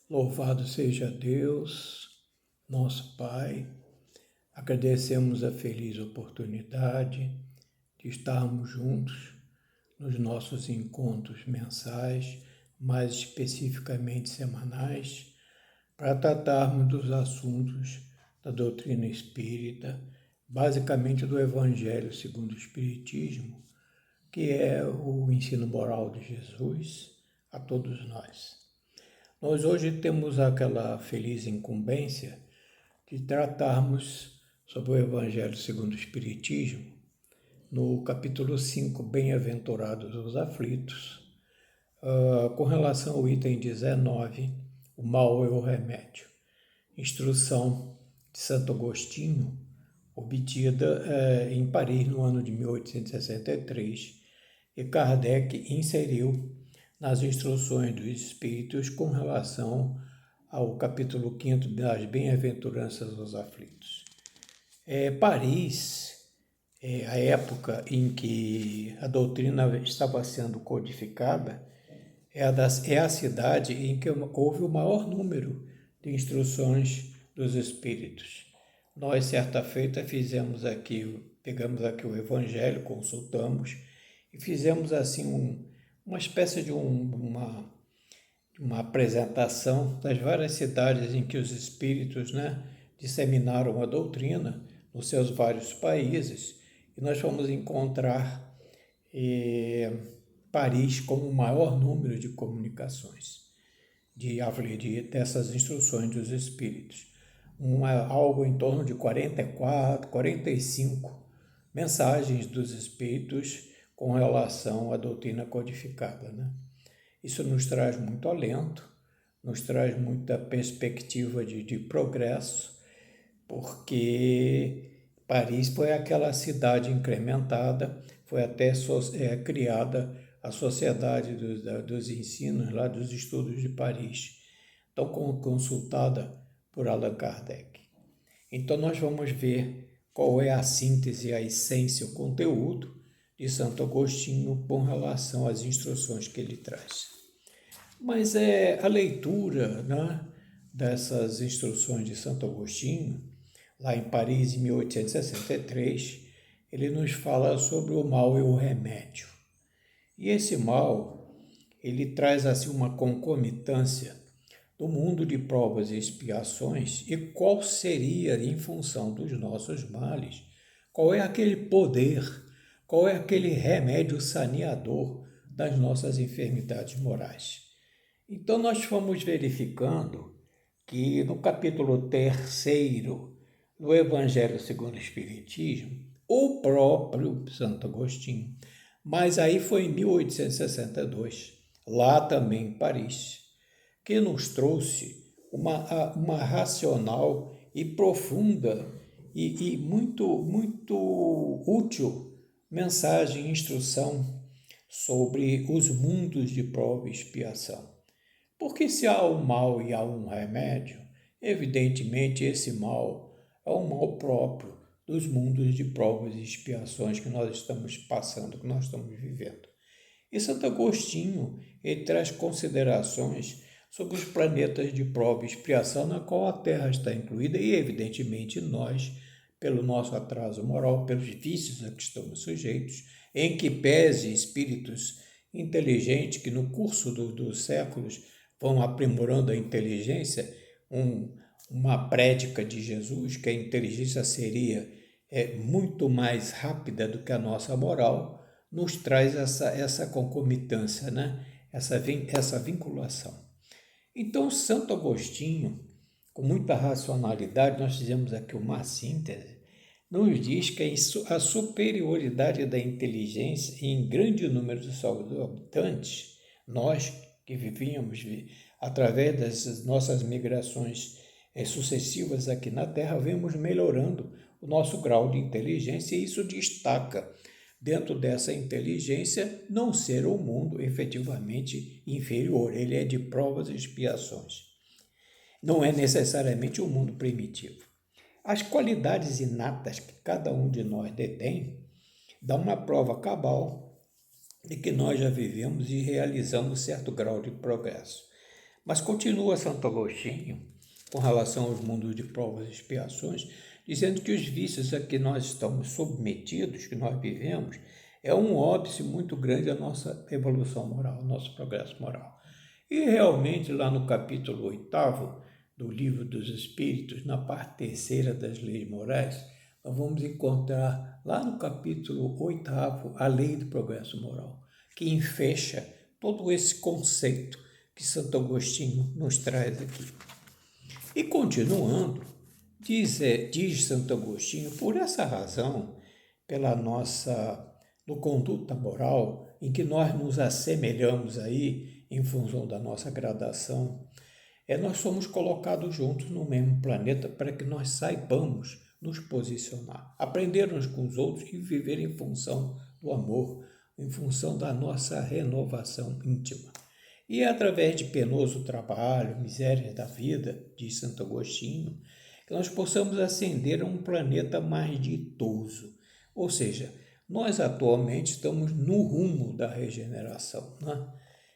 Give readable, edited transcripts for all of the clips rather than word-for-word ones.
Louvado seja Deus, nosso Pai. Agradecemos a feliz oportunidade de estarmos juntos nos nossos encontros mensais, mais especificamente semanais, para tratarmos dos assuntos da doutrina espírita, basicamente do Evangelho segundo o Espiritismo, que é o ensino moral de Jesus a todos nós. Nós hoje temos aquela feliz incumbência de tratarmos sobre o Evangelho segundo o Espiritismo, no capítulo 5, Bem-aventurados os aflitos, com relação ao item 19, o mal é o remédio. Instrução de Santo Agostinho, obtida em Paris no ano de 1863, e Kardec inseriu nas instruções dos Espíritos com relação ao capítulo 5 das Bem-aventuranças aos aflitos. Paris, a época em que a doutrina estava sendo codificada, é a cidade em que houve o maior número de instruções dos Espíritos. Nós, certa feita, pegamos aqui o Evangelho, consultamos e fizemos assim uma espécie de uma apresentação das várias cidades em que os espíritos disseminaram a doutrina nos seus vários países, e nós fomos encontrar Paris como o maior número de comunicações dessas instruções dos espíritos. Algo em torno de 44, 45 mensagens dos espíritos com relação à doutrina codificada, Isso nos traz muito alento, nos traz muita perspectiva de progresso, porque Paris foi aquela cidade incrementada, foi até criada a Sociedade dos Ensinos, lá dos Estudos de Paris, tão consultada por Allan Kardec. Então nós vamos ver qual é a síntese, a essência, o conteúdo de Santo Agostinho com relação às instruções que ele traz. Mas a leitura dessas instruções de Santo Agostinho, lá em Paris, em 1863, ele nos fala sobre o mal e o remédio. E esse mal, ele traz assim uma concomitância do mundo de provas e expiações e qual seria, em função dos nossos males, qual é aquele poder, qual é aquele remédio saneador das nossas enfermidades morais. Então nós fomos verificando que no capítulo 3º do Evangelho segundo o Espiritismo, o próprio Santo Agostinho, mas aí foi em 1862, lá também em Paris, que nos trouxe uma racional e profunda e muito útil mensagem e instrução sobre os mundos de prova e expiação. Porque se há um mal e há um remédio, evidentemente esse mal é um mal próprio dos mundos de provas e expiações que nós estamos passando, que nós estamos vivendo. E Santo Agostinho, ele traz considerações sobre os planetas de prova e expiação na qual a Terra está incluída e, evidentemente, nós, pelo nosso atraso moral, pelos vícios a que estamos sujeitos, em que pese espíritos inteligentes que no curso dos séculos vão aprimorando a inteligência, uma prédica de Jesus, que a inteligência seria muito mais rápida do que a nossa moral, nos traz essa concomitância, essa vinculação. Então, Santo Agostinho, com muita racionalidade, nós fizemos aqui uma síntese, nos diz que a superioridade da inteligência em grande número de seus habitantes, nós que vivíamos através das nossas migrações sucessivas aqui na Terra, vemos melhorando o nosso grau de inteligência, e isso destaca dentro dessa inteligência não ser o mundo efetivamente inferior, ele é de provas e expiações. Não é necessariamente o mundo primitivo. As qualidades inatas que cada um de nós detém dão uma prova cabal de que nós já vivemos e realizamos certo grau de progresso. Mas continua Santo Agostinho com relação aos mundos de provas e expiações, dizendo que os vícios a que nós estamos submetidos, que nós vivemos, é um óbice muito grande à nossa evolução moral, ao nosso progresso moral. E realmente lá no capítulo 8º do Livro dos Espíritos, na parte terceira das leis morais, nós vamos encontrar lá no capítulo 8º a lei do progresso moral, que enfecha todo esse conceito que Santo Agostinho nos traz aqui. E continuando, diz Santo Agostinho, por essa razão, pela nossa no conduta moral, em que nós nos assemelhamos aí, em função da nossa gradação, nós somos colocados juntos no mesmo planeta para que nós saibamos nos posicionar, aprender uns com os outros e viver em função do amor, em função da nossa renovação íntima. E é através de penoso trabalho, misérias da vida, diz Santo Agostinho, que nós possamos ascender a um planeta mais ditoso. Ou seja, nós atualmente estamos no rumo da regeneração, né?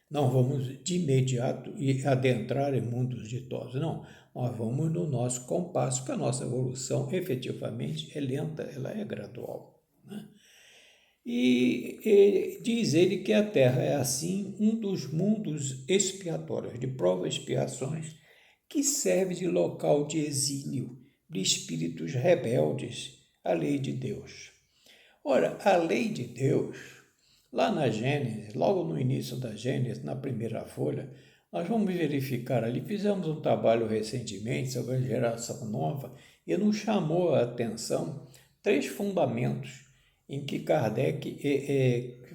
Não vamos de imediato adentrar em mundos ditosos, não. Nós vamos no nosso compasso, porque a nossa evolução efetivamente é lenta, ela é gradual, né? E diz ele que a Terra é, assim, um dos mundos expiatórios, de provas e expiações, que serve de local de exílio de espíritos rebeldes à lei de Deus. Ora, a lei de Deus, lá na Gênesis, logo no início da Gênesis, na primeira folha, nós vamos verificar ali, fizemos um trabalho recentemente sobre a geração nova e nos chamou a atenção 3 fundamentos em que Kardec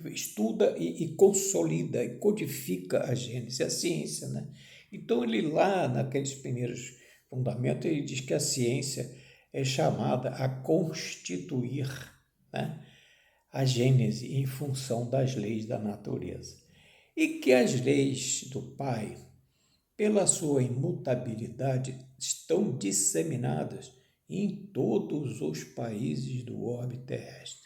estuda e consolida e codifica a Gênesis, a ciência, né? Então, ele lá, naqueles primeiros fundamentos, ele diz que a ciência é chamada a constituir, né, a Gênese em função das leis da natureza. E que as leis do Pai, pela sua imutabilidade, estão disseminadas em todos os países do orbe terrestre.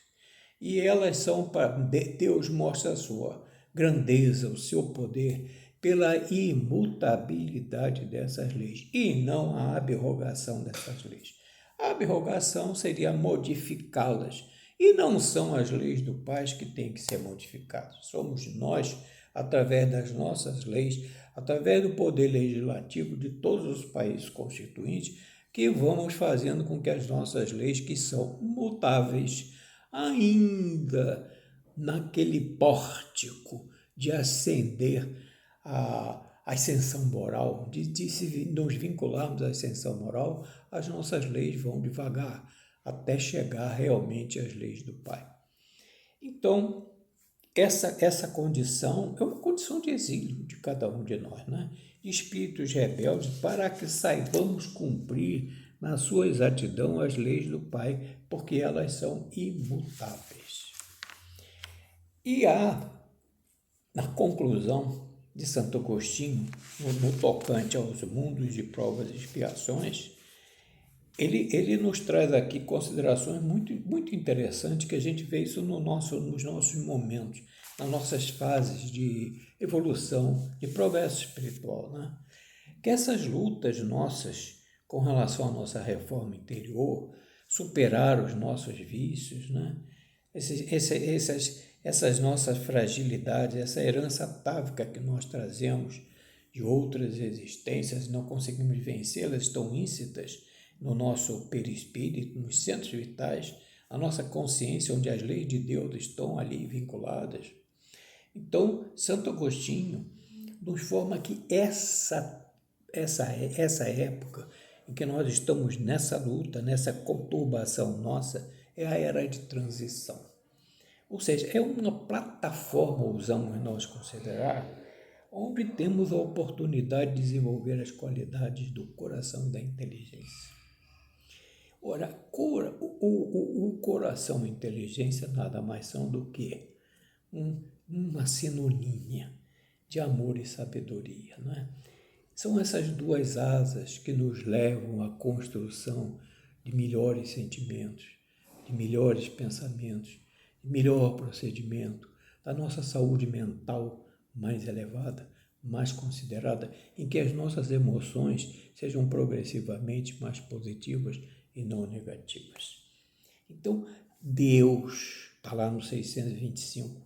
E elas são para Deus mostra a sua grandeza, o seu poder, pela imutabilidade dessas leis e não a abrogação dessas leis. A abrogação seria modificá-las e não são as leis do Pai que têm que ser modificadas. Somos nós, através das nossas leis, através do poder legislativo de todos os países constituintes, que vamos fazendo com que as nossas leis, que são mutáveis, ainda naquele pórtico de ascender à ascensão moral, de nos vincularmos à ascensão moral, as nossas leis vão devagar até chegar realmente às leis do Pai. Então, essa condição é uma condição de exílio de cada um de nós, né? De espíritos rebeldes, para que saibamos cumprir na sua exatidão as leis do Pai, porque elas são imutáveis. E há, na conclusão de Santo Agostinho, no tocante aos mundos de provas e expiações, ele nos traz aqui considerações muito, muito interessantes, que a gente vê isso nos nossos momentos, nas nossas fases de evolução, de progresso espiritual, né? Que essas lutas nossas com relação à nossa reforma interior, superar os nossos vícios, né? Essas nossas fragilidades, essa herança atávica que nós trazemos de outras existências, não conseguimos vencê-las, estão íncitas no nosso perispírito, nos centros vitais, a nossa consciência, onde as leis de Deus estão ali vinculadas. Então, Santo Agostinho nos forma que essa época em que nós estamos nessa luta, nessa conturbação nossa, é a era de transição. Ou seja, é uma plataforma, ousamos nós considerar, onde temos a oportunidade de desenvolver as qualidades do coração e da inteligência. Ora, o coração e a inteligência nada mais são do que uma sinonímia de amor e sabedoria, não é? São essas 2 asas que nos levam à construção de melhores sentimentos, de melhores pensamentos, de melhor procedimento, da nossa saúde mental mais elevada, mais considerada, em que as nossas emoções sejam progressivamente mais positivas e não negativas. Então, Deus, está lá no 625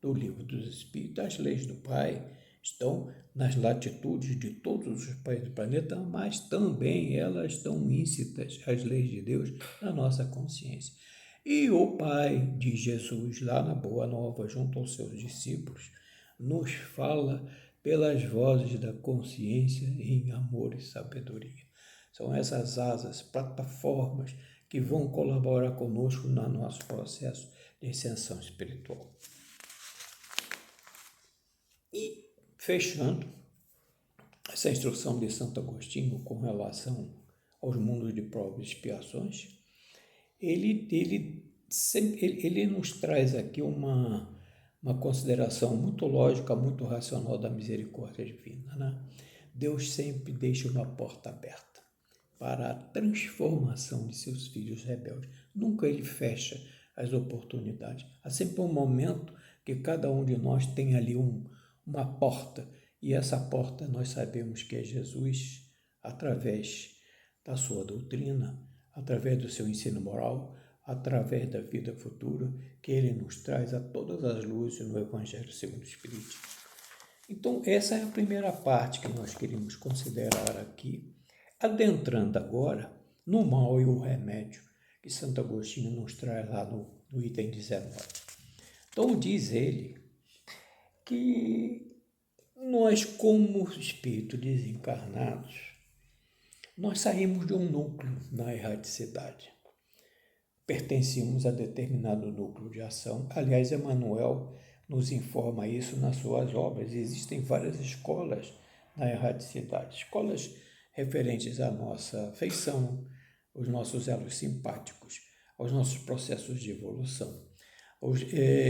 do Livro dos Espíritos, as leis do Pai estão nas latitudes de todos os países do planeta, mas também elas estão íncitas, as leis de Deus, na nossa consciência. E o Pai de Jesus, lá na Boa Nova, junto aos seus discípulos, nos fala pelas vozes da consciência em amor e sabedoria. São essas asas, plataformas que vão colaborar conosco no nosso processo de ascensão espiritual. E, fechando, essa instrução de Santo Agostinho com relação aos mundos de provas e expiações, ele nos traz aqui uma consideração muito lógica, muito racional da misericórdia divina, né? Deus sempre deixa uma porta aberta para a transformação de seus filhos rebeldes. Nunca ele fecha as oportunidades. Há sempre um momento que cada um de nós tem ali uma porta, e essa porta nós sabemos que é Jesus, através da sua doutrina, através do seu ensino moral, através da vida futura, que ele nos traz a todas as luzes no Evangelho segundo o Espiritismo. Então, essa é a primeira parte que nós queríamos considerar aqui, adentrando agora no mal e o remédio, que Santo Agostinho nos traz lá no item 19. Então, diz ele que nós, como espíritos desencarnados, nós saímos de um núcleo na erraticidade. Pertencíamos a determinado núcleo de ação. Aliás, Emmanuel nos informa isso nas suas obras. Existem várias escolas na erraticidade, escolas referentes à nossa feição, aos nossos elos simpáticos, aos nossos processos de evolução,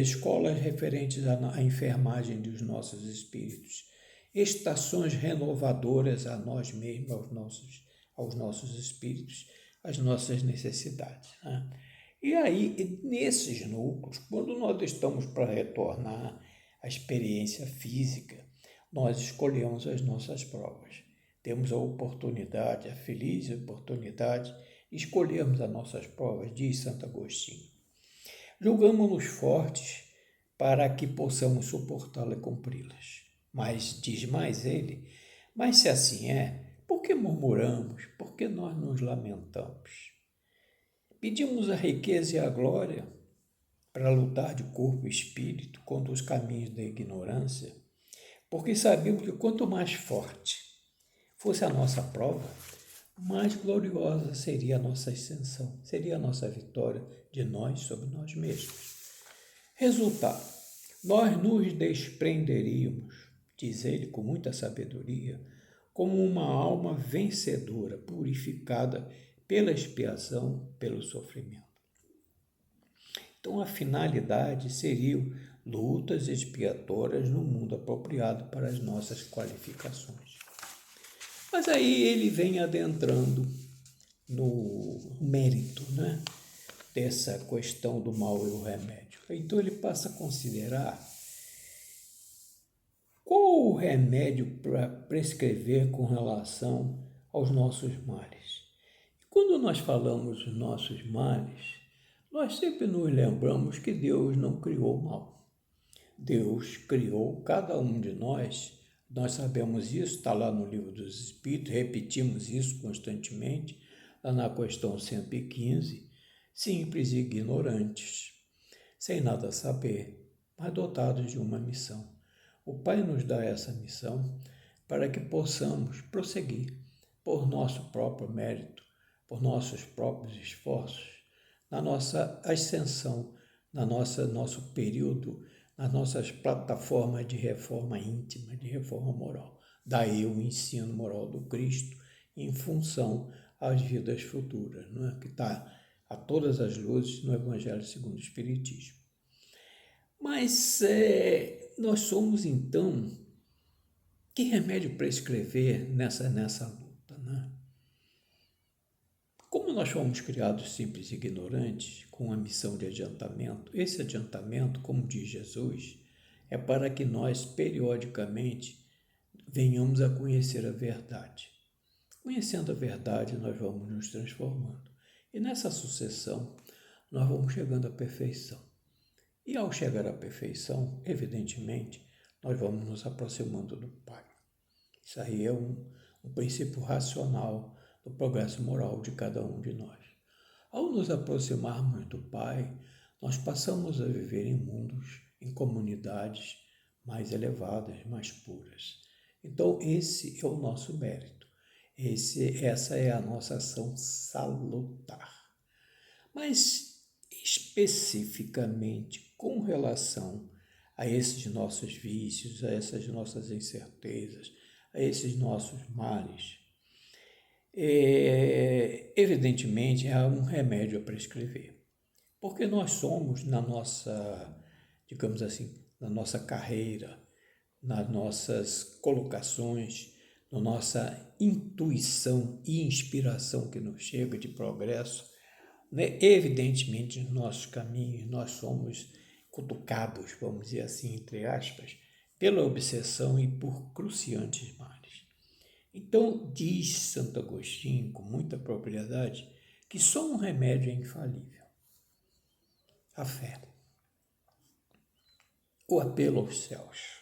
escolas referentes à enfermagem dos nossos espíritos, estações renovadoras a nós mesmos, aos nossos espíritos, às nossas necessidades, né? E aí, nesses núcleos, quando nós estamos para retornar à experiência física, nós escolhemos as nossas provas. Temos a oportunidade, a feliz oportunidade, de escolhermos as nossas provas, diz Santo Agostinho. Julgamos-nos fortes para que possamos suportá-las e cumpri-las. Mas, diz mais ele, mas se assim é, por que murmuramos? Por que nós nos lamentamos? Pedimos a riqueza e a glória para lutar de corpo e espírito contra os caminhos da ignorância, porque sabemos que quanto mais forte fosse a nossa prova, mais gloriosa seria a nossa ascensão, seria a nossa vitória de nós sobre nós mesmos. Resultado, nós nos desprenderíamos, diz ele com muita sabedoria, como uma alma vencedora, purificada pela expiação, pelo sofrimento. Então, a finalidade seriam lutas expiatórias no mundo apropriado para as nossas qualificações. Mas aí ele vem adentrando no mérito, né, dessa questão do mal e o remédio. Então, ele passa a considerar qual o remédio para prescrever com relação aos nossos males. Quando nós falamos dos nossos males, nós sempre nos lembramos que Deus não criou o mal. Deus criou cada um de nós sabemos isso, está lá no Livro dos Espíritos, repetimos isso constantemente, lá na questão 115, simples e ignorantes, sem nada saber, mas dotados de uma missão. O Pai nos dá essa missão para que possamos prosseguir por nosso próprio mérito, por nossos próprios esforços, na nossa ascensão, nosso período, nas nossas plataformas de reforma íntima, de reforma moral. Daí o ensino moral do Cristo em função às vidas futuras, não é? Que está a todas as luzes no Evangelho segundo o Espiritismo. Mas nós somos, então, que remédio prescrever nessa luta, né? Como nós fomos criados simples e ignorantes, com a missão de adiantamento, esse adiantamento, como diz Jesus, é para que nós, periodicamente, venhamos a conhecer a verdade. Conhecendo a verdade, nós vamos nos transformando. E nessa sucessão, nós vamos chegando à perfeição. E ao chegar à perfeição, evidentemente, nós vamos nos aproximando do Pai. Isso aí é um princípio racional do progresso moral de cada um de nós. Ao nos aproximarmos do Pai, nós passamos a viver em mundos, em comunidades mais elevadas, mais puras. Então, esse é o nosso mérito. Essa é a nossa ação salutar. Mas, especificamente, com relação a esses nossos vícios, a essas nossas incertezas, a esses nossos males, evidentemente, há um remédio a prescrever. Porque nós somos, na nossa, digamos assim, na nossa carreira, nas nossas colocações, na nossa intuição e inspiração que nos chega de progresso, né? Evidentemente, nos nossos caminhos, nós somos cutucados, vamos dizer assim, entre aspas, pela obsessão e por cruciantes males. Então, diz Santo Agostinho, com muita propriedade, que só um remédio é infalível: a fé, o apelo aos céus.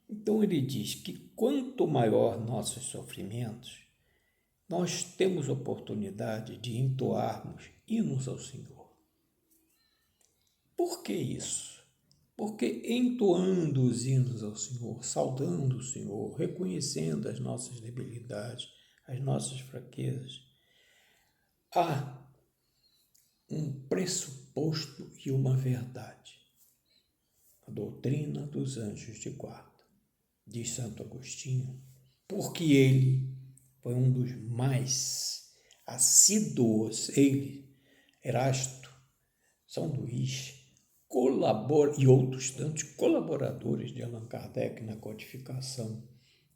Então, ele diz que quanto maior nossos sofrimentos, nós temos oportunidade de entoarmos hinos ao Senhor. Por que isso? Porque entoando os hinos ao Senhor, saudando o Senhor, reconhecendo as nossas debilidades, as nossas fraquezas, há um pressuposto e uma verdade. A doutrina dos anjos de guarda, diz Santo Agostinho, porque ele foi um dos mais assíduos, ele, Erasto, São Luís, e outros tantos colaboradores de Allan Kardec na codificação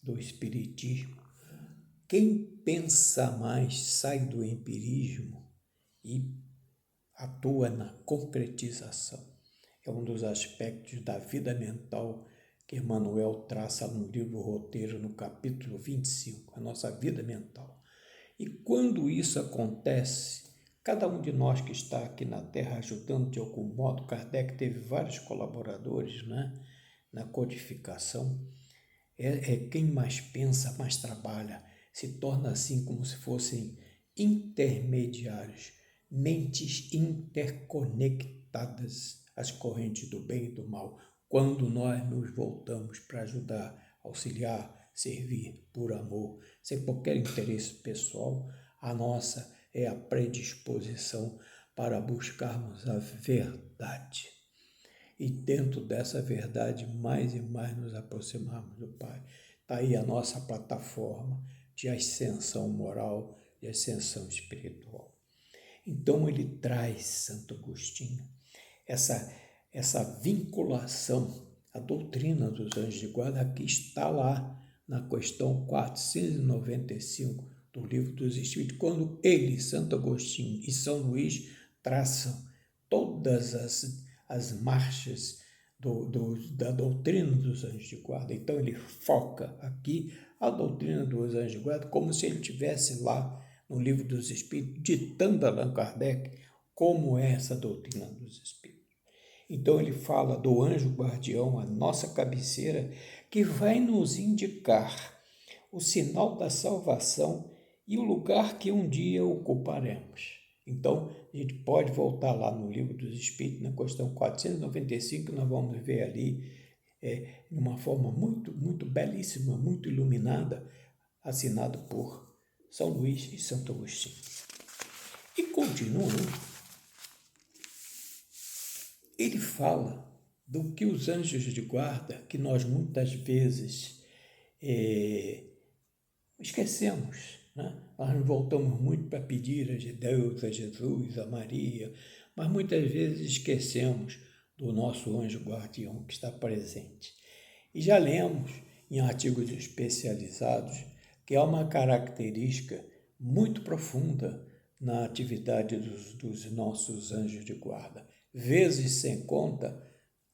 do Espiritismo. Quem pensa mais sai do empirismo e atua na concretização. É um dos aspectos da vida mental que Emmanuel traça no livro Roteiro, no capítulo 25, a nossa vida mental. E quando isso acontece, cada um de nós que está aqui na Terra ajudando de algum modo, Kardec teve vários colaboradores, né, na codificação, quem mais pensa, mais trabalha, se torna assim como se fossem intermediários, mentes interconectadas às correntes do bem e do mal, quando nós nos voltamos para ajudar, auxiliar, servir por amor, sem qualquer interesse pessoal. A nossa é a predisposição para buscarmos a verdade. E dentro dessa verdade, mais e mais nos aproximarmos do Pai. Está aí a nossa plataforma de ascensão moral, de ascensão espiritual. Então ele traz, Santo Agostinho, essa vinculação, a doutrina dos anjos de guarda, que está lá na questão 495 do Livro dos Espíritos, quando ele, Santo Agostinho e São Luís, traçam todas as marchas da doutrina dos anjos de guarda. Então ele foca aqui a doutrina dos anjos de guarda como se ele estivesse lá no Livro dos Espíritos, ditando a Allan Kardec como é essa doutrina dos Espíritos. Então ele fala do anjo guardião, a nossa cabeceira, que vai nos indicar o sinal da salvação e o lugar que um dia ocuparemos. Então, a gente pode voltar lá no Livro dos Espíritos, na questão 495, nós vamos ver ali, de uma forma muito, muito belíssima, muito iluminada, assinado por São Luís e Santo Agostinho. E continuando, ele fala do que os anjos de guarda, que nós muitas vezes esquecemos, né? Nós nos voltamos muito para pedir a Deus, a Jesus, a Maria, mas muitas vezes esquecemos do nosso anjo guardião que está presente. E já lemos em artigos especializados que há uma característica muito profunda na atividade dos nossos anjos de guarda. Vezes sem conta,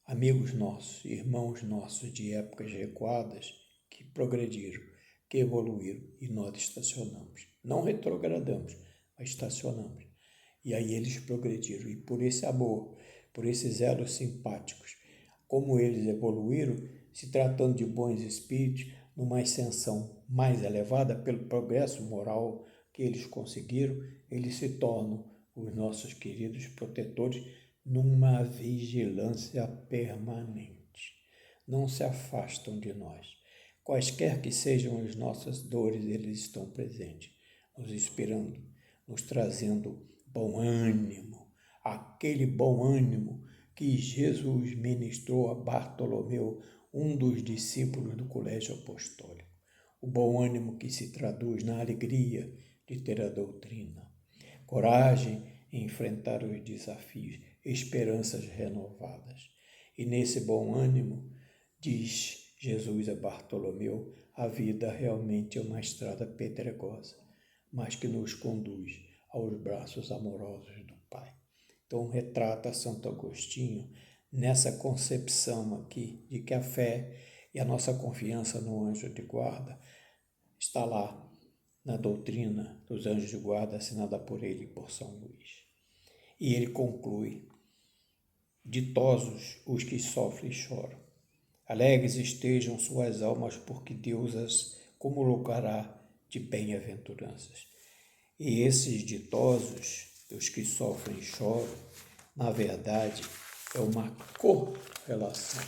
amigos nossos, irmãos nossos de épocas recuadas, que progrediram, que evoluíram, e nós estacionamos. Não retrogradamos, mas estacionamos. E aí eles progrediram, e por esse amor, por esses elos simpáticos, como eles evoluíram, se tratando de bons espíritos, numa ascensão mais elevada, pelo progresso moral que eles conseguiram, eles se tornam os nossos queridos protetores numa vigilância permanente. Não se afastam de nós. Quaisquer que sejam as nossas dores, eles estão presentes, nos inspirando, nos trazendo bom ânimo, aquele bom ânimo que Jesus ministrou a Bartolomeu, um dos discípulos do Colégio Apostólico. O bom ânimo que se traduz na alegria de ter a doutrina, coragem em enfrentar os desafios, esperanças renovadas. E nesse bom ânimo, diz Jesus a Bartolomeu, a vida realmente é uma estrada pedregosa, mas que nos conduz aos braços amorosos do Pai. Então, retrata Santo Agostinho nessa concepção aqui de que a fé e a nossa confiança no anjo de guarda está lá na doutrina dos anjos de guarda assinada por ele e por São Luís. E ele conclui: ditosos os que sofrem e choram. Alegres estejam suas almas, porque Deus as colocará de bem-aventuranças. E esses ditosos, os que sofrem e choram, na verdade, é uma correlação,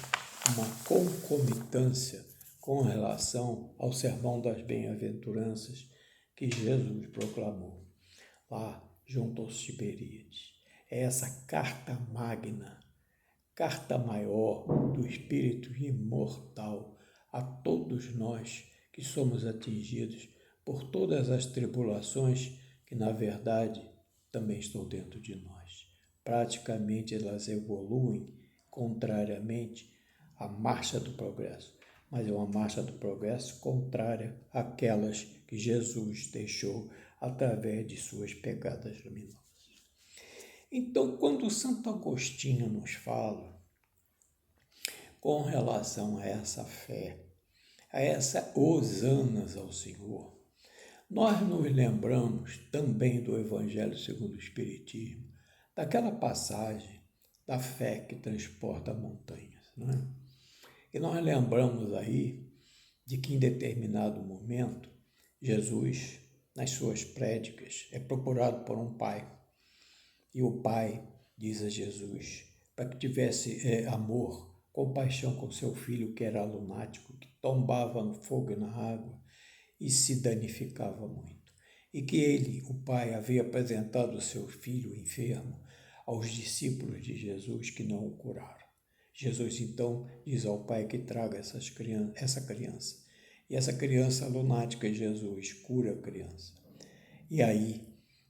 uma concomitância com relação ao sermão das bem-aventuranças que Jesus proclamou lá junto aos Tiberíades. É essa carta magna, carta maior do Espírito imortal a todos nós que somos atingidos por todas as tribulações que, na verdade, também estão dentro de nós. Praticamente elas evoluem contrariamente à marcha do progresso, mas é uma marcha do progresso contrária àquelas que Jesus deixou através de suas pegadas luminosas. Então, quando Santo Agostinho nos fala com relação a essa fé, a essa hosanas ao Senhor, nós nos lembramos também do Evangelho segundo o Espiritismo, daquela passagem da fé que transporta montanhas, não é? E nós lembramos aí de que em determinado momento Jesus, nas suas prédicas, é procurado por um pai. E o pai diz a Jesus para que tivesse amor, compaixão com seu filho, que era lunático, que tombava no fogo e na água e se danificava muito. E que ele, o pai, havia apresentado o seu filho enfermo aos discípulos de Jesus, que não o curaram. Jesus, então, diz ao pai que traga essa criança. E essa criança lunática, Jesus cura a criança. E aí,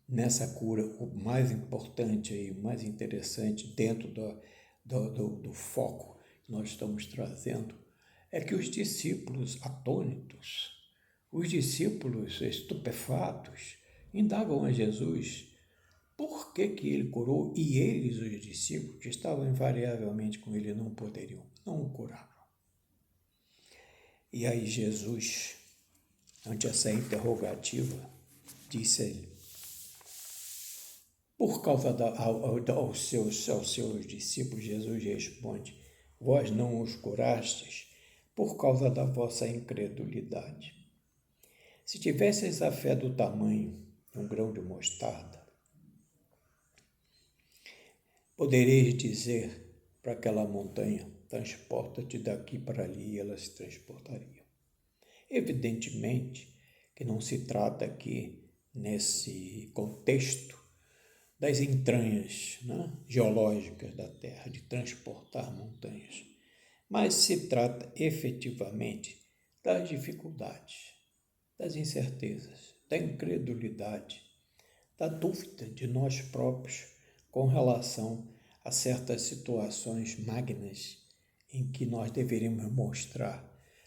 nessa cura, o mais importante e o mais interessante dentro do foco que nós estamos trazendo é que os discípulos atônitos, os discípulos estupefatos, indagam a Jesus por que ele curou e eles, os discípulos, que estavam invariavelmente com ele, não o curaram. E aí Jesus, ante essa interrogativa, disse a ele, por causa aos seus discípulos, Jesus responde, vós não os curastes por causa da vossa incredulidade. Se tivesseis a fé do tamanho de um grão de mostarda, podereis dizer para aquela montanha, transporta-te daqui para ali, e ela se transportaria. Evidentemente que não se trata aqui, nesse contexto, das entranhas, né, geológicas da Terra, de transportar montanhas, mas se trata efetivamente das dificuldades, das incertezas, da incredulidade, da dúvida de nós próprios com relação a certas situações magnas em que nós deveríamos mostrar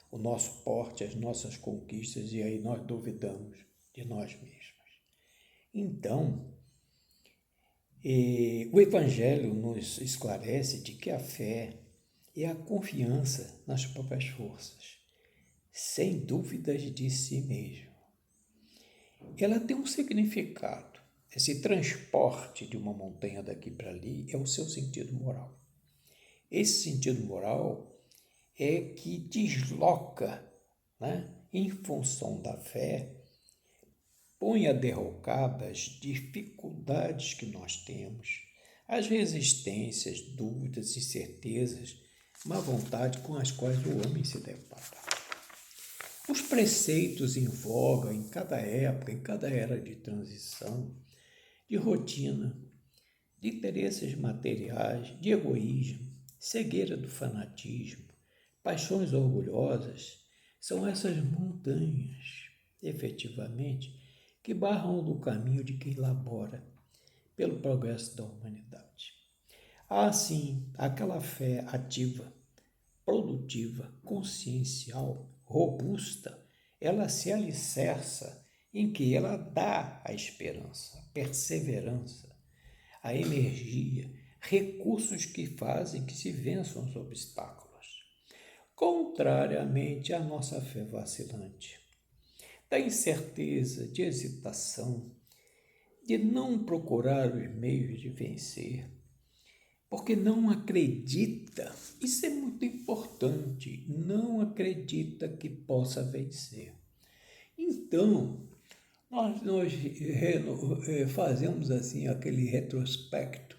o nosso porte, as nossas conquistas, e aí nós duvidamos de nós mesmos. Então, o Evangelho nos esclarece de que a fé é a confiança nas próprias forças, sem dúvidas de si mesmo. Ela tem um significado. Esse transporte de uma montanha daqui para ali é o seu sentido moral. Esse sentido moral é que desloca, né, em função da fé, põe a derrocada as dificuldades que nós temos, as resistências, dúvidas, incertezas, má vontade com as quais o homem se depara. Os preceitos em voga em cada época, em cada era de transição, de rotina, de interesses materiais, de egoísmo, cegueira do fanatismo, paixões orgulhosas, são essas montanhas, efetivamente, que barram do caminho de quem labora pelo progresso da humanidade. Há, sim, aquela fé ativa, produtiva, consciencial, robusta, ela se alicerça em que ela dá a esperança, a perseverança, a energia, recursos que fazem que se vençam os obstáculos. Contrariamente à nossa fé vacilante, da incerteza, de hesitação, de não procurar os meios de vencer, porque não acredita, isso é muito importante, não acredita que possa vencer. Então, nós fazemos assim aquele retrospecto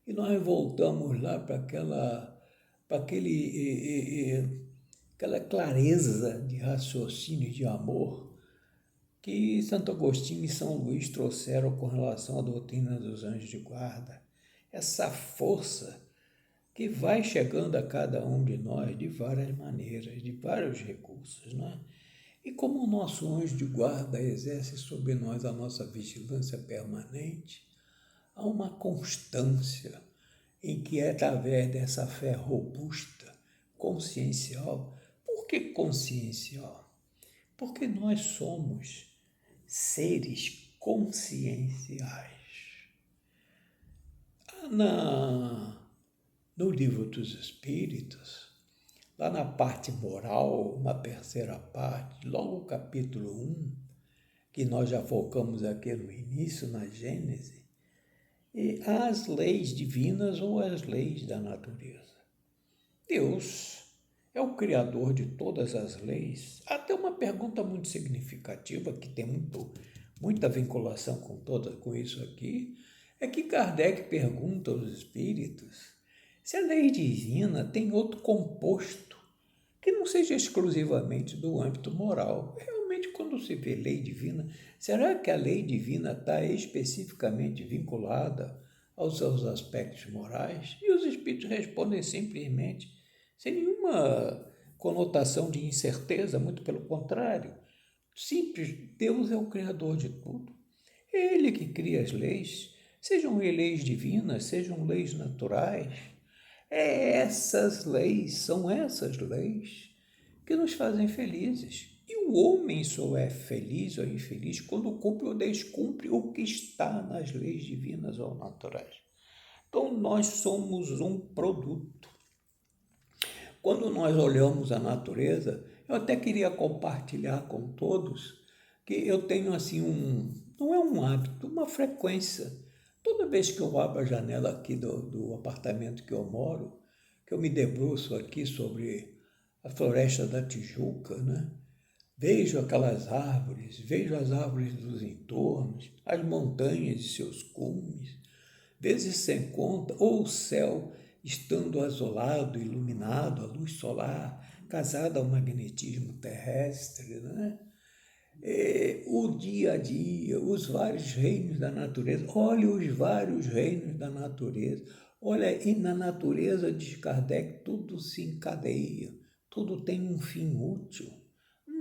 e nós voltamos lá para aquela clareza de raciocínio e de amor que Santo Agostinho e São Luís trouxeram com relação à doutrina dos anjos de guarda. Essa força que vai chegando a cada um de nós de várias maneiras, de vários recursos, né? E como o nosso anjo de guarda exerce sobre nós a nossa vigilância permanente, há uma constância em que é através dessa fé robusta, consciencial. Por que consciencial? Porque nós somos seres conscienciais. No Livro dos Espíritos, lá na parte moral, na terceira parte, logo o capítulo 1, que nós já focamos aqui no início, na Gênese, as leis divinas ou as leis da natureza. Deus é o criador de todas as leis. Até uma pergunta muito significativa, que tem muita vinculação com isso aqui, é que Kardec pergunta aos espíritos se a lei divina tem outro composto que não seja exclusivamente do âmbito moral. Realmente, quando se vê lei divina, será que a lei divina está especificamente vinculada aos seus aspectos morais? E os espíritos respondem simplesmente, sem nenhuma conotação de incerteza, muito pelo contrário. Simples, Deus é o criador de tudo. É Ele que cria as leis, sejam leis divinas, sejam leis naturais. São essas leis que nos fazem felizes. E o homem só é feliz ou infeliz quando cumpre ou descumpre o que está nas leis divinas ou naturais. Então, nós somos um produto. Quando nós olhamos a natureza, eu até queria compartilhar com todos que eu tenho assim não é um hábito, uma frequência. Toda vez que eu abro a janela aqui do apartamento que eu moro, que eu me debruço aqui sobre a floresta da Tijuca, né? Vejo aquelas árvores, vejo as árvores dos entornos, as montanhas e seus cumes, vezes sem conta, ou o céu estando azulado, iluminado, a luz solar, casada ao magnetismo terrestre, né? O dia a dia, os vários reinos da natureza. Olha os vários reinos da natureza. Olha, e na natureza, diz Kardec, tudo se encadeia, tudo tem um fim útil,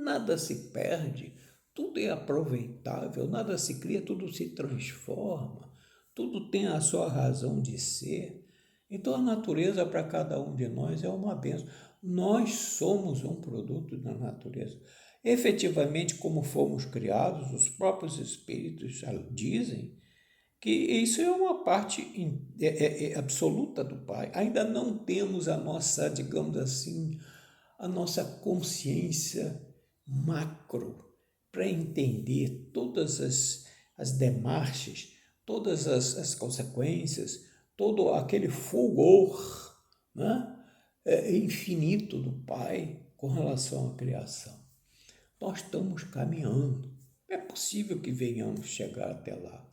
nada se perde, tudo é aproveitável, nada se cria, tudo se transforma, tudo tem a sua razão de ser. Então a natureza para cada um de nós é uma bênção. Nós somos um produto da natureza. Efetivamente, como fomos criados, os próprios espíritos já dizem que isso é uma parte absoluta do Pai. Ainda não temos a nossa, digamos assim, a nossa consciência macro para entender todas as demarches, todas as consequências, todo aquele fulgor, né, infinito do Pai com relação à criação. Nós estamos caminhando. É possível que venhamos chegar até lá,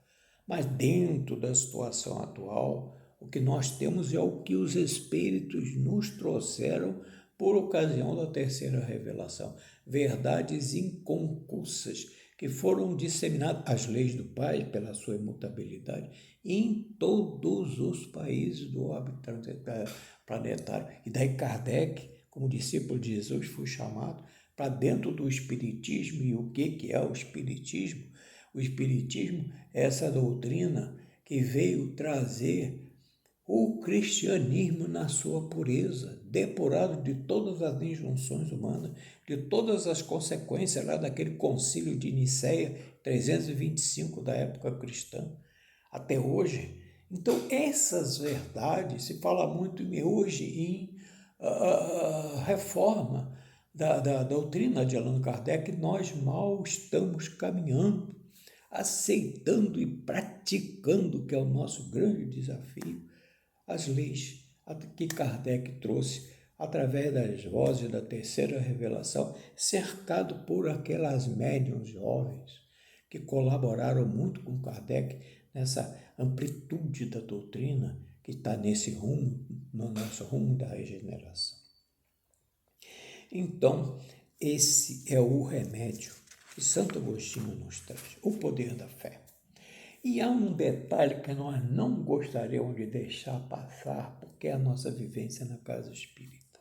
mas dentro da situação atual, o que nós temos é o que os Espíritos nos trouxeram por ocasião da terceira revelação. Verdades inconcussas que foram disseminadas, as leis do Pai, pela sua imutabilidade, em todos os países do orbe planetário. E daí Kardec, como discípulo de Jesus, foi chamado para dentro do Espiritismo. E o que é o Espiritismo? O Espiritismo é essa doutrina que veio trazer o cristianismo na sua pureza, depurado de todas as injunções humanas, de todas as consequências lá daquele concílio de Nicéia, 325 da época cristã, até hoje. Então, essas verdades, se fala muito hoje em reforma da doutrina de Allan Kardec, nós mal estamos caminhando, aceitando e praticando, que é o nosso grande desafio, as leis que Kardec trouxe através das vozes da terceira revelação, cercado por aquelas médiuns jovens que colaboraram muito com Kardec nessa amplitude da doutrina que está nesse rumo, no nosso rumo da regeneração. Então, esse é o remédio que Santo Agostinho nos traz, o poder da fé. E há um detalhe que nós não gostaríamos de deixar passar, porque é a nossa vivência na casa espírita.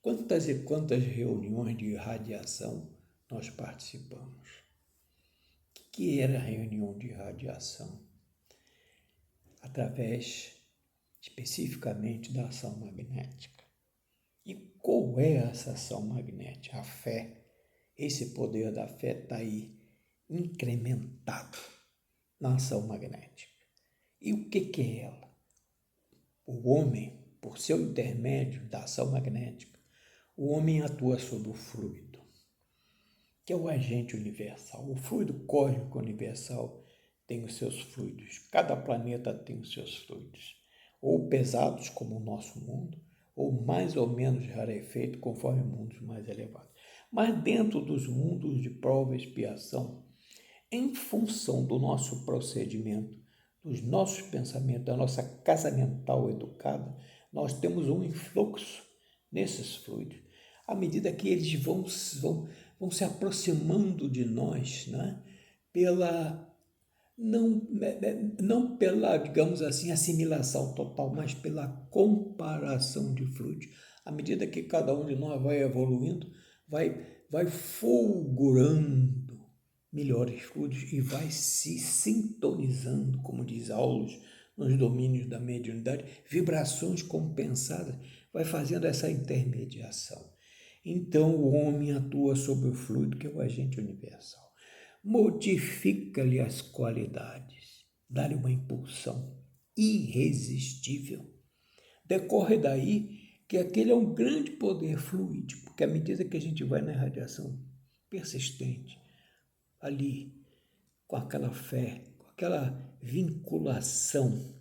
Quantas e quantas reuniões de irradiação nós participamos? O que era a reunião de irradiação? Através, especificamente, da ação magnética. E qual é essa ação magnética? A fé. Esse poder da fé está aí, incrementado na ação magnética. E o que é ela? O homem, por seu intermédio da ação magnética, o homem atua sobre o fluido, que é o agente universal. O fluido cósmico universal tem os seus fluidos. Cada planeta tem os seus fluidos, ou pesados como o nosso mundo, ou mais ou menos rarefeitos conforme mundos mais elevados. Mas dentro dos mundos de prova e expiação, em função do nosso procedimento, dos nossos pensamentos, da nossa casa mental educada, nós temos um influxo nesses fluidos. À medida que eles vão se aproximando de nós, né? Não pela, digamos assim, assimilação total, mas pela comparação de fluidos. À medida que cada um de nós vai evoluindo, vai fulgurando melhores fluidos e vai se sintonizando, como diz Aulus, nos domínios da mediunidade, vibrações compensadas, vai fazendo essa intermediação. Então o homem atua sobre o fluido, que é o agente universal. Modifica-lhe as qualidades, dá-lhe uma impulsão irresistível. Decorre daí que aquele é um grande poder fluídico, porque à medida que a gente vai na radiação persistente, ali, com aquela fé, com aquela vinculação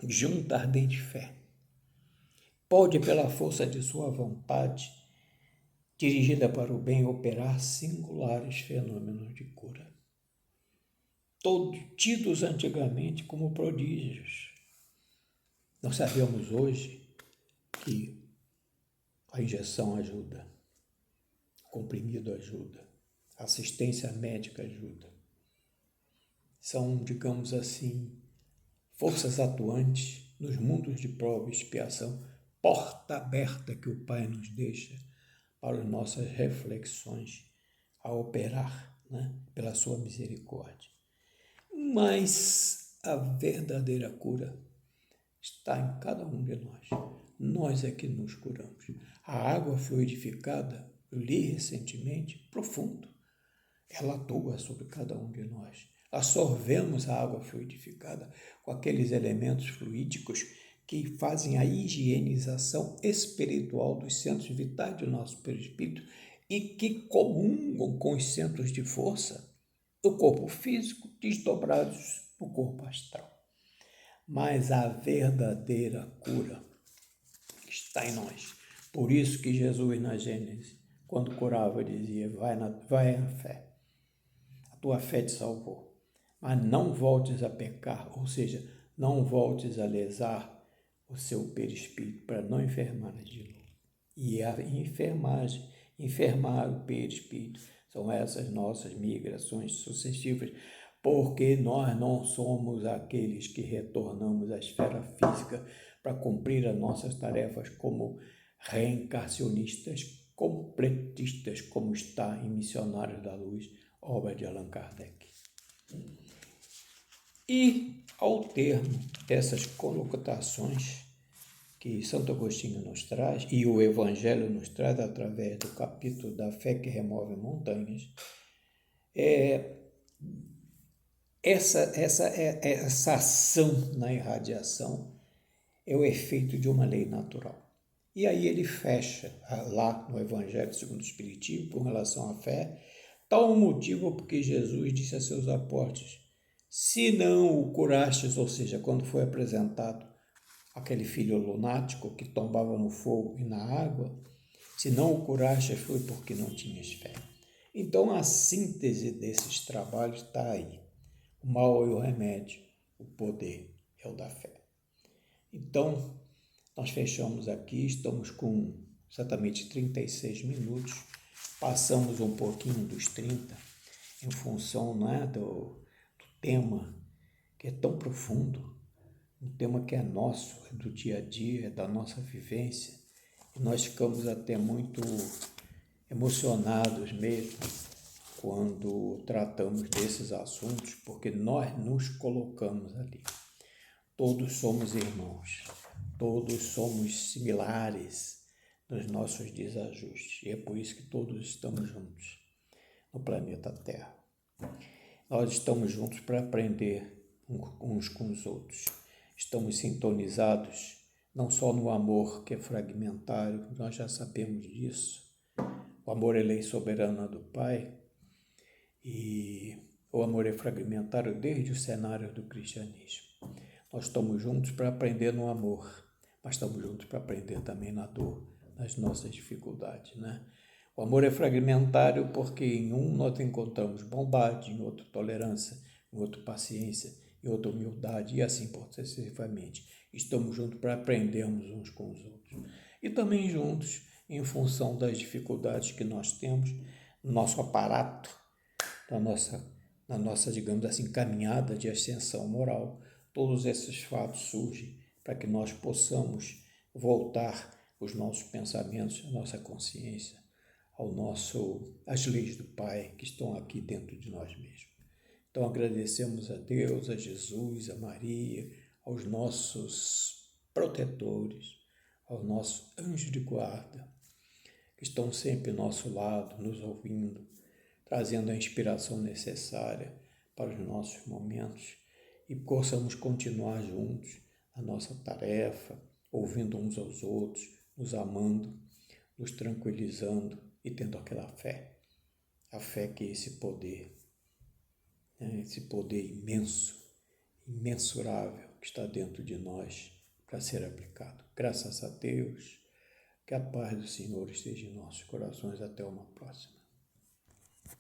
junto à ardente fé, pode, pela força de sua vontade, dirigida para o bem, operar singulares fenômenos de cura, todos tidos antigamente como prodígios. Nós sabemos hoje que a injeção ajuda, o comprimido ajuda, a assistência médica ajuda. São, digamos assim, forças atuantes nos mundos de prova e expiação, porta aberta que o Pai nos deixa para as nossas reflexões a operar, né, pela sua misericórdia. Mas a verdadeira cura está em cada um de nós. Nós é que nos curamos. A água fluidificada, eu li recentemente, profundo, ela atua sobre cada um de nós. Absorvemos a água fluidificada com aqueles elementos fluídicos que fazem a higienização espiritual dos centros vitais do nosso perispírito e que comungam com os centros de força do corpo físico desdobrados no corpo astral. Mas a verdadeira cura está em nós. Por isso que Jesus, na Gênesis, quando curava, dizia: vai na fé. A tua fé te salvou. Mas não voltes a pecar, ou seja, não voltes a lesar o seu perispírito para não enfermar de novo. E a enfermagem, enfermar o perispírito, são essas nossas migrações sucessivas, porque nós não somos aqueles que retornamos à esfera física para cumprir as nossas tarefas como reencarnacionistas completistas, como está em Missionários da Luz, obra de Allan Kardec. E, ao termo dessas conotações que Santo Agostinho nos traz, e o Evangelho nos traz através do capítulo da fé que remove montanhas, essa ação na irradiação é o efeito de uma lei natural. E aí ele fecha lá no Evangelho segundo o Espiritismo, com relação à fé, tal o motivo porque Jesus disse a seus apóstolos: se não o curastes, ou seja, quando foi apresentado aquele filho lunático que tombava no fogo e na água, se não o curastes foi porque não tinhas fé. Então a síntese desses trabalhos está aí. O mal é o remédio, o poder é o da fé. Então, nós fechamos aqui, estamos com exatamente 36 minutos, passamos um pouquinho dos 30, em função do tema que é tão profundo, um tema que é nosso, é do dia a dia, é da nossa vivência, e nós ficamos até muito emocionados mesmo quando tratamos desses assuntos, porque nós nos colocamos ali. Todos somos irmãos, todos somos similares nos nossos desajustes, e é por isso que todos estamos juntos no planeta Terra. Nós estamos juntos para aprender uns com os outros. Estamos sintonizados não só no amor que é fragmentário, nós já sabemos disso. O amor é lei soberana do Pai e o amor é fragmentário desde o cenário do cristianismo. Nós estamos juntos para aprender no amor, mas estamos juntos para aprender também na dor, nas nossas dificuldades, né? O amor é fragmentário porque em um nós encontramos bondade, em outro tolerância, em outro paciência, em outro humildade e assim sucessivamente. Estamos juntos para aprendermos uns com os outros. E também juntos em função das dificuldades que nós temos no nosso aparato, na nossa, digamos assim, caminhada de ascensão moral. Todos esses fatos surgem para que nós possamos voltar os nossos pensamentos, a nossa consciência, às leis do Pai que estão aqui dentro de nós mesmos. Então agradecemos a Deus, a Jesus, a Maria, aos nossos protetores, aos nossos anjos de guarda, que estão sempre ao nosso lado, nos ouvindo, trazendo a inspiração necessária para os nossos momentos e possamos continuar juntos a nossa tarefa, ouvindo uns aos outros, nos amando, nos tranquilizando e tendo aquela fé. A fé que é esse poder imenso, imensurável que está dentro de nós para ser aplicado. Graças a Deus, que a paz do Senhor esteja em nossos corações. Até uma próxima.